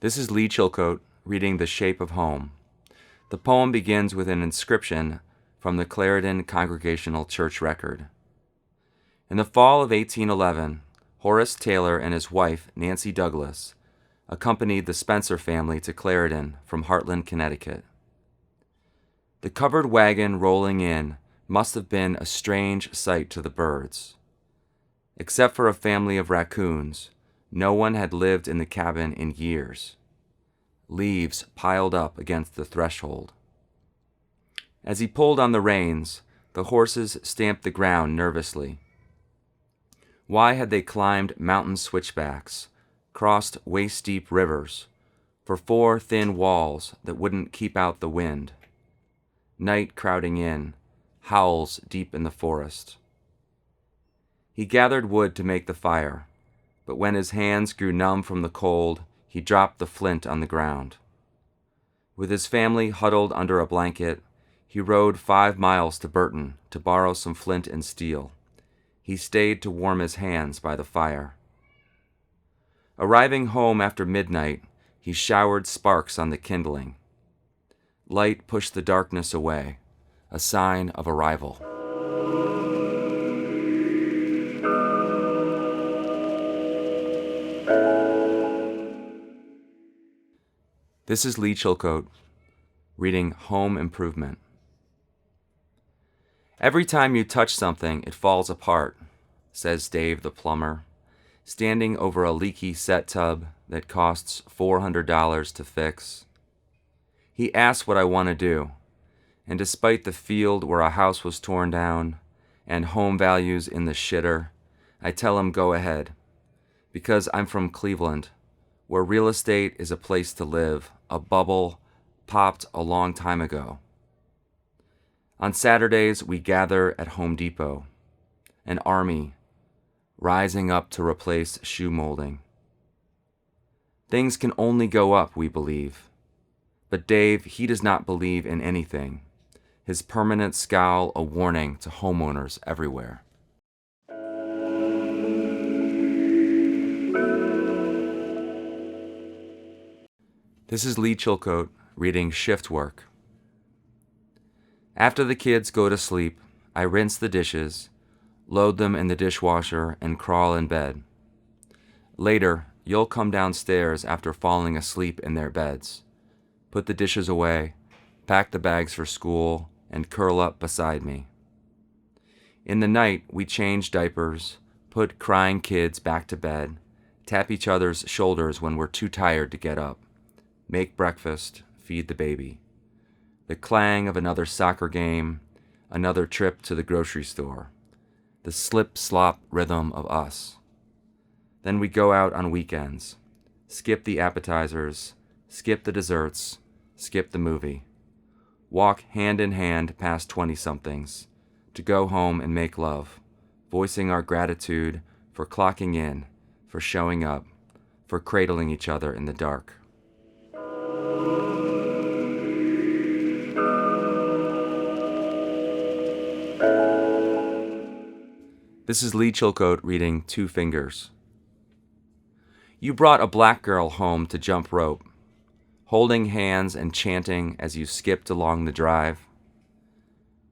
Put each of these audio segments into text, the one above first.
This is Lee Chilcote reading The Shape of Home. The poem begins with an inscription from the Clarendon Congregational Church record. In the fall of 1811, Horace Taylor and his wife, Nancy Douglas, accompanied the Spencer family to Clarendon from Hartland, Connecticut. The covered wagon rolling in must have been a strange sight to the birds. Except for a family of raccoons, no one had lived in the cabin in years. Leaves piled up against the threshold. As he pulled on the reins, the horses stamped the ground nervously. Why had they climbed mountain switchbacks, crossed waist-deep rivers, for 4 thin walls that wouldn't keep out the wind? Night crowding in, howls deep in the forest. He gathered wood to make the fire, but when his hands grew numb from the cold, he dropped the flint on the ground. With his family huddled under a blanket, he rode 5 miles to Burton to borrow some flint and steel. He stayed to warm his hands by the fire. Arriving home after midnight, he showered sparks on the kindling. Light pushed the darkness away, a sign of arrival. This is Lee Chilcote, reading Home Improvement. Every time you touch something, it falls apart, says Dave the plumber, standing over a leaky set tub that costs $400 to fix. He asks what I want to do, and despite the field where a house was torn down and home values in the shitter, I tell him go ahead, because I'm from Cleveland, where real estate is a place to live, a bubble popped a long time ago. On Saturdays, we gather at Home Depot, an army rising up to replace shoe molding. Things can only go up, we believe. But Dave, he does not believe in anything, his permanent scowl a warning to homeowners everywhere. This is Lee Chilcote reading Shift Work. After the kids go to sleep, I rinse the dishes, load them in the dishwasher, and crawl in bed. Later, you'll come downstairs after falling asleep in their beds, put the dishes away, pack the bags for school, and curl up beside me. In the night, we change diapers, put crying kids back to bed, tap each other's shoulders when we're too tired to get up, make breakfast, feed the baby. The clang of another soccer game, another trip to the grocery store, the slip-slop rhythm of us. Then we go out on weekends, skip the appetizers, skip the desserts, skip the movie, walk hand in hand past 20-somethings, to go home and make love, voicing our gratitude for clocking in, for showing up, for cradling each other in the dark. This is Lee Chilcote reading Two Fingers. You brought a black girl home to jump rope, holding hands and chanting as you skipped along the drive.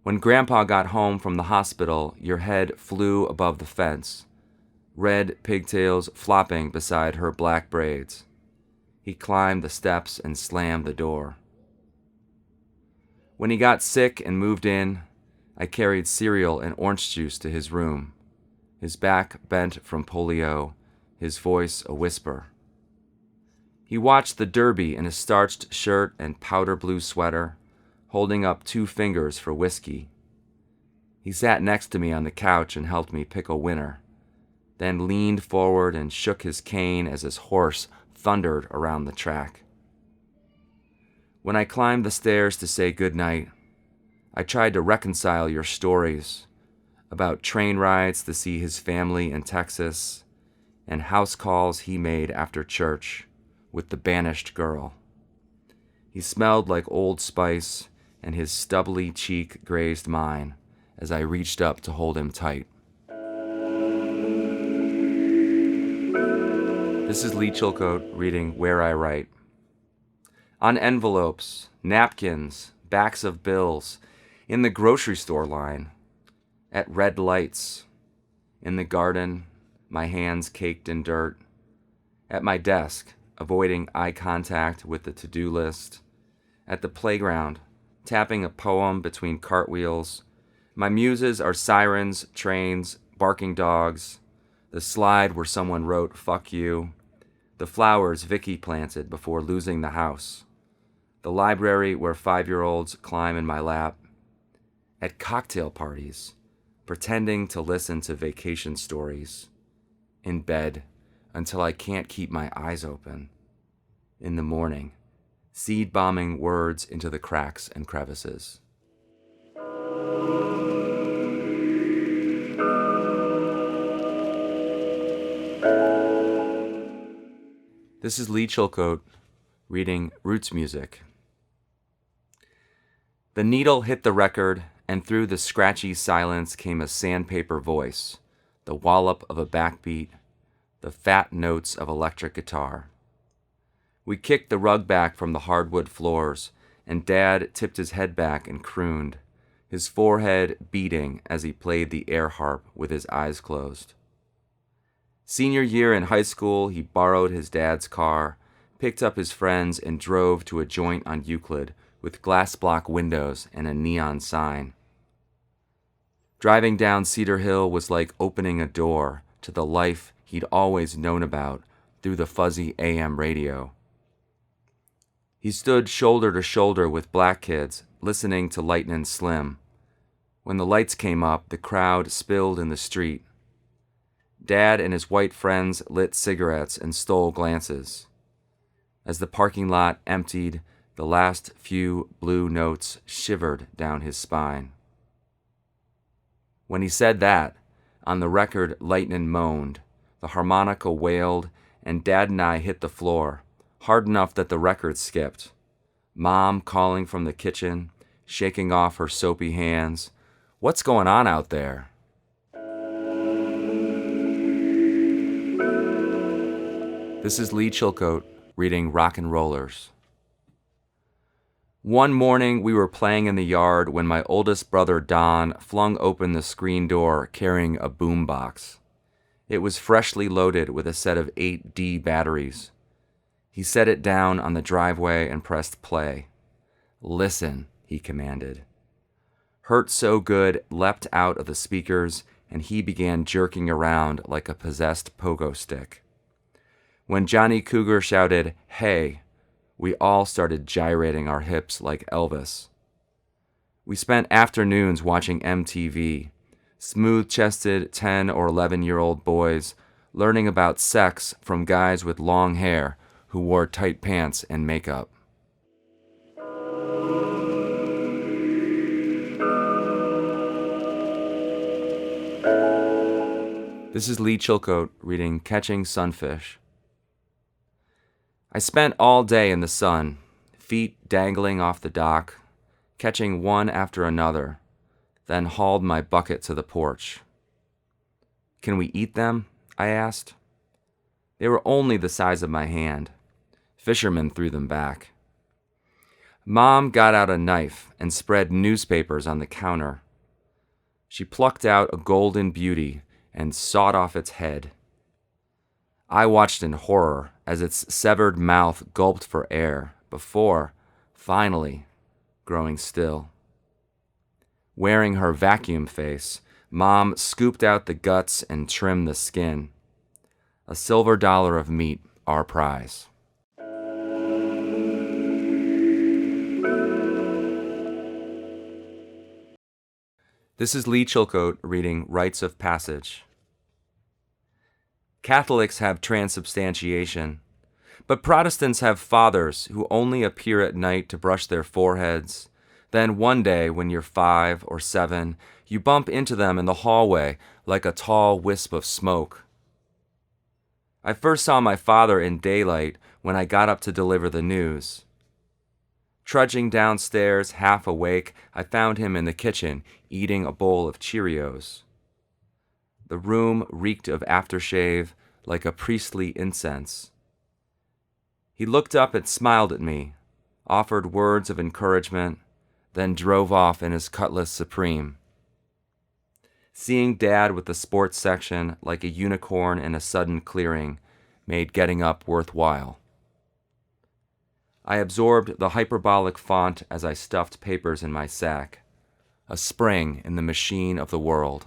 When Grandpa got home from the hospital, your head flew above the fence, red pigtails flopping beside her black braids. He climbed the steps and slammed the door. When he got sick and moved in, I carried cereal and orange juice to his room, his back bent from polio, his voice a whisper. He watched the derby in a starched shirt and powder blue sweater, holding up 2 fingers for whiskey. He sat next to me on the couch and helped me pick a winner, then leaned forward and shook his cane as his horse thundered around the track. When I climbed the stairs to say goodnight, I tried to reconcile your stories about train rides to see his family in Texas and house calls he made after church with the banished girl. He smelled like Old Spice, and his stubbly cheek grazed mine as I reached up to hold him tight. This is Lee Chilcote reading Where I Write. On envelopes, napkins, backs of bills, in the grocery store line, at red lights, in the garden, my hands caked in dirt, at my desk, avoiding eye contact with the to-do list, at the playground, tapping a poem between cartwheels. My muses are sirens, trains, barking dogs, the slide where someone wrote, "Fuck you," the flowers Vicky planted before losing the house, the library where 5-year-olds climb in my lap, at cocktail parties, pretending to listen to vacation stories, in bed until I can't keep my eyes open, in the morning, seed bombing words into the cracks and crevices. This is Lee Chilcote reading Roots Music. The needle hit the record, and through the scratchy silence came a sandpaper voice, the wallop of a backbeat, the fat notes of electric guitar. We kicked the rug back from the hardwood floors, and Dad tipped his head back and crooned, his forehead beating as he played the air harp with his eyes closed. Senior year in high school, he borrowed his dad's car, picked up his friends, and drove to a joint on Euclid with glass block windows and a neon sign. Driving down Cedar Hill was like opening a door to the life he'd always known about through the fuzzy AM radio. He stood shoulder to shoulder with black kids, listening to Lightnin' Slim. When the lights came up, the crowd spilled in the street. Dad and his white friends lit cigarettes and stole glances. As the parking lot emptied, the last few blue notes shivered down his spine. When he said that, on the record lightnin' moaned, the harmonica wailed, and Dad and I hit the floor, hard enough that the record skipped. Mom calling from the kitchen, shaking off her soapy hands. "What's going on out there?" This is Lee Chilcote reading Rock and Rollers. One morning we were playing in the yard when my oldest brother Don flung open the screen door carrying a boombox. It was freshly loaded with a set of 8D batteries. He set it down on the driveway and pressed play. "Listen," he commanded. Hurt So Good leapt out of the speakers, and he began jerking around like a possessed pogo stick. When Johnny Cougar shouted, "Hey," we all started gyrating our hips like Elvis. We spent afternoons watching MTV, smooth-chested 10 or 11-year-old boys learning about sex from guys with long hair who wore tight pants and makeup. This is Lee Chilcote reading Catching Sunfish. I spent all day in the sun, feet dangling off the dock, catching one after another, then hauled my bucket to the porch. "Can we eat them?" I asked. They were only the size of my hand. Fishermen threw them back. Mom got out a knife and spread newspapers on the counter. She plucked out a golden beauty and sawed off its head. I watched in horror as its severed mouth gulped for air before, finally, growing still. Wearing her vacuum face, Mom scooped out the guts and trimmed the skin. A $1 of meat, our prize. This is Lee Chilcote reading Rites of Passage. Catholics have transubstantiation, but Protestants have fathers who only appear at night to brush their foreheads. Then one day, when you're 5 or 7, you bump into them in the hallway like a tall wisp of smoke. I first saw my father in daylight when I got up to deliver the news. Trudging downstairs, half awake, I found him in the kitchen, eating a bowl of Cheerios. The room reeked of aftershave like a priestly incense. He looked up and smiled at me, offered words of encouragement, then drove off in his Cutlass Supreme. Seeing Dad with the sports section like a unicorn in a sudden clearing made getting up worthwhile. I absorbed the hyperbolic font as I stuffed papers in my sack, a spring in the machine of the world.